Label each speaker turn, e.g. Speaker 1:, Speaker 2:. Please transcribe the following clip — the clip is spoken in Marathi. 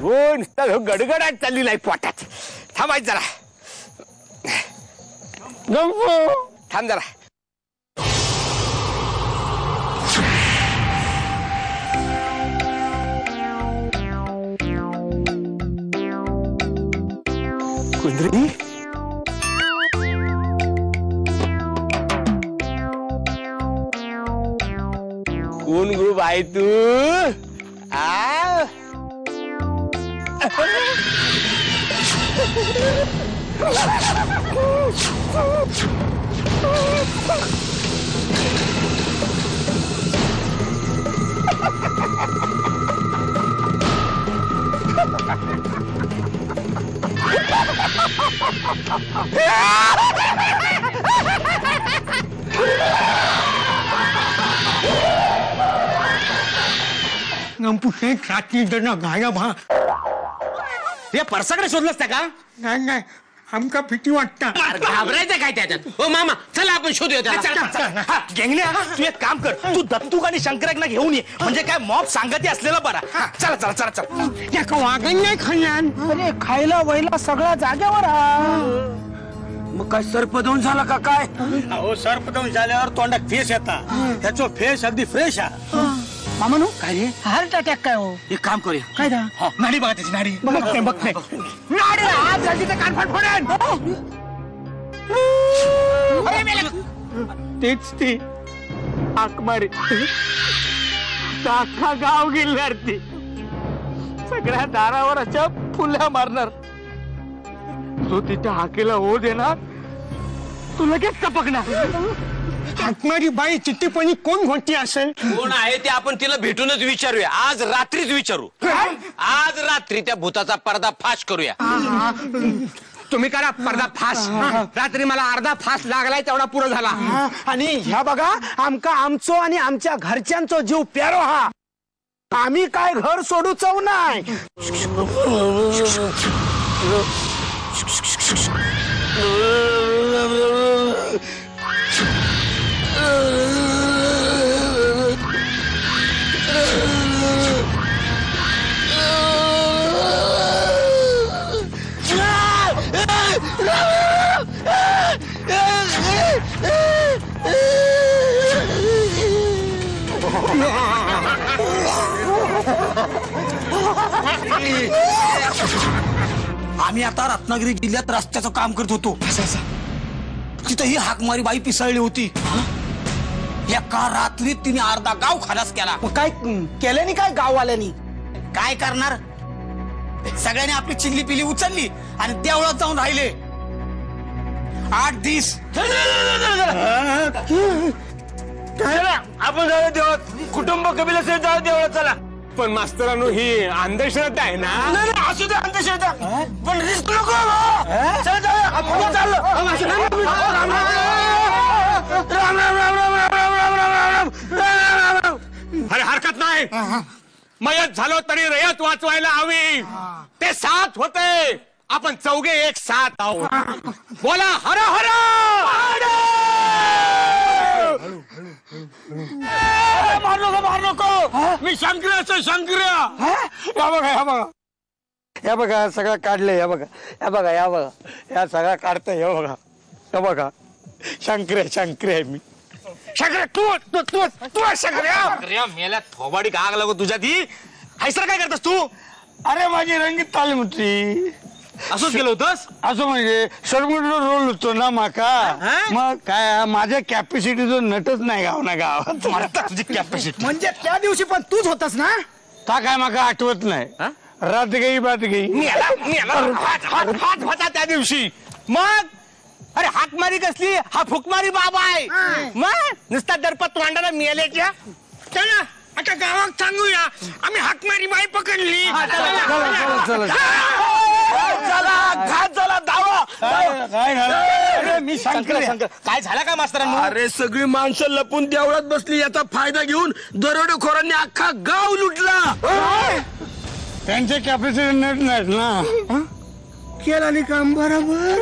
Speaker 1: हो गडगडाट चालली नाही पोटात. थांबायचं जरा. थांब जरा. कुंद्री कोण ग्रुप आहे तू?
Speaker 2: परसाकडे शोधलंस का?
Speaker 3: नाही आमका भीती वाटत.
Speaker 2: घाबरायचं काय त्याच्यात? हो मामा चला आपण शोधूया त्याला.
Speaker 1: गेंगण्या तू एक काम कर, तू दत्तूक आणि शंकराकना घेऊन ये, म्हणजे काय मॉब सांगती असलेला बरा. चला चला चला चला.
Speaker 3: वागण नाही खाल्ल्यान.
Speaker 1: अरे खायला वयला सगळ्या जागेवर. मग काय सर्पदंश झाला का काय?
Speaker 3: अहो सर्पदंश झाल्यावर तोंडात फेस येता. त्याचा फेस अगदी फ्रेश आहे.
Speaker 1: मामानो काय रे?
Speaker 3: हार्ट अटॅक काय हो?
Speaker 1: एक काम करूया.
Speaker 3: काय दा?
Speaker 1: नाडी बघा त्याची नाडी.
Speaker 3: बघते
Speaker 1: नाडी हात झाली तर कान फडफडेन.
Speaker 3: तेच ती हाक मारी. अख्खा गाव गेल्यावर ती सगळ्या दारावर अशा फुल्या मारणार. तो तिच्या हाकेला हो देणार, तू लगेच टपकणार. हाकमारी बाई चिट्टीपणी कोण घोटी असेल?
Speaker 2: कोण आहे ते आपण तिला भेटूनच विचारूया. आज रात्रीच विचारू. आज रात्री त्या भूताचा पर्दा फाश करूया.
Speaker 1: तुम्ही करा पर्दा फास. रात्री मला अर्धा फास लागलाय तेवढा पुरा झाला.
Speaker 4: आणि ह्या बघा आमका आमचो आणि आमच्या घरच्यांचो जीव प्यारो हा. आम्ही काय घर सोडू चव नाही.
Speaker 1: आम्ही आता रत्नागिरी जिल्ह्यात रस्त्याचं काम करत होतो. तिथं ही हाकमारी बाई पिसळली होती. एका रात्रीत तिने अर्धा गाव खलास केला.
Speaker 4: काय केल्यानी काय गाववाल्यांनी?
Speaker 1: काय करणार? सगळ्यांनी आपली चिंगली पिली उचलली आणि देवळात जाऊन राहिले 8 दिवस.
Speaker 3: आपण जाऊ देवळात. कुटुंब कबिला सहित जाऊ देवळात. चला.
Speaker 1: पण मास्तरांनो ही अंधश्रद्धा आहे ना.
Speaker 3: असू दे अंधश्रद्धा, पण रिस्क नको. चला जाऊया. आपण चाललो. राम राम राम राम राम राम राम राम राम राम.
Speaker 1: अरे हरकत नाही. मयत झालो तरी रयत वाचवायला हवी. ते 7 होते, आपण चौघे एक 7 आहोत. बोला हर हर.
Speaker 3: मार नको. मी शंकराचं शंकर्या. या बघा या बघा या बघा सगळं काढलंय. या बघा या बघा या बघा या सगळं काढतंय. या बघा या बघा शंकर्या आहे मी.
Speaker 1: शंकर तू शंकर्या
Speaker 2: मेला थोबाडी आग लागो तुझ्या ती.
Speaker 1: हैसर काय करतस तू?
Speaker 3: अरे माझी रंगीत तालीम होती.
Speaker 2: असंच केलं होतंस?
Speaker 3: असं म्हणजे सरमुडला रोल होतो ना माका. मग काय माझ्या कॅपॅसिटीचा नटच नाही गाव ना गावात.
Speaker 1: तुझी कॅपॅसिटी
Speaker 4: म्हणजे त्या दिवशी पण तूच होतास ना?
Speaker 3: ता काय माका आठवत नाही. रात गई बात गई.
Speaker 1: हात होता त्या दिवशी. मग अरे हाकमारी कसली? हा फुकमारी बाबा आहे. मग नुसता दरपत वांडाला मिळाल्याच्या.
Speaker 3: चला आता गावात सांगूया आम्ही हाकमारी बाई पकडली.
Speaker 1: मी शंकर. काय झालं का मास्तरांनो?
Speaker 4: अरे सगळी माणसं लपून देवळात बसली. याचा फायदा घेऊन दरोडेखोरांनी अख्खा गाव लुटला.
Speaker 3: त्यांचे कॅपॅसिटी नट नाहीत ना.
Speaker 4: केला काम बरोबर.